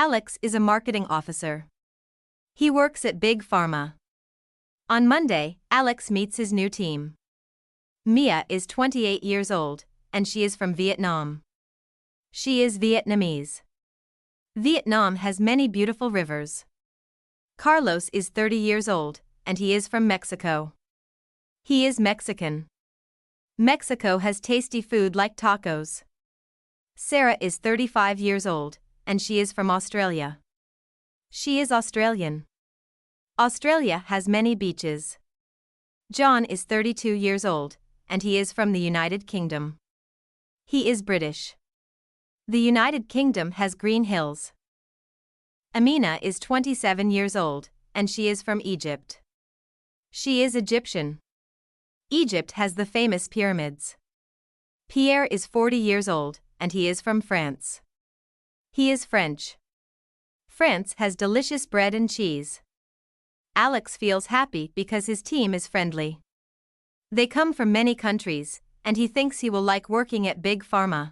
Alex is a marketing officer. He works at Big Pharma. On Monday, Alex meets his new team. Mia is 28 years old, and she is from Vietnam. She is Vietnamese. Vietnam has many beautiful rivers. Carlos is 30 years old, and he is from Mexico. He is Mexican. Mexico has tasty food like tacos. Sarah is 35 years old, and she is from Australia. She is Australian. Australia has many beaches. John is 32 years old, and he is from the United Kingdom. He is British. The United Kingdom has green hills. Amina is 27 years old, and she is from Egypt. She is Egyptian. Egypt has the famous pyramids. Pierre is 40 years old, and he is from France. He is French. France has delicious bread and cheese. Alex feels happy because his team is friendly. They come from many countries, and he thinks he will like working at Big Pharma.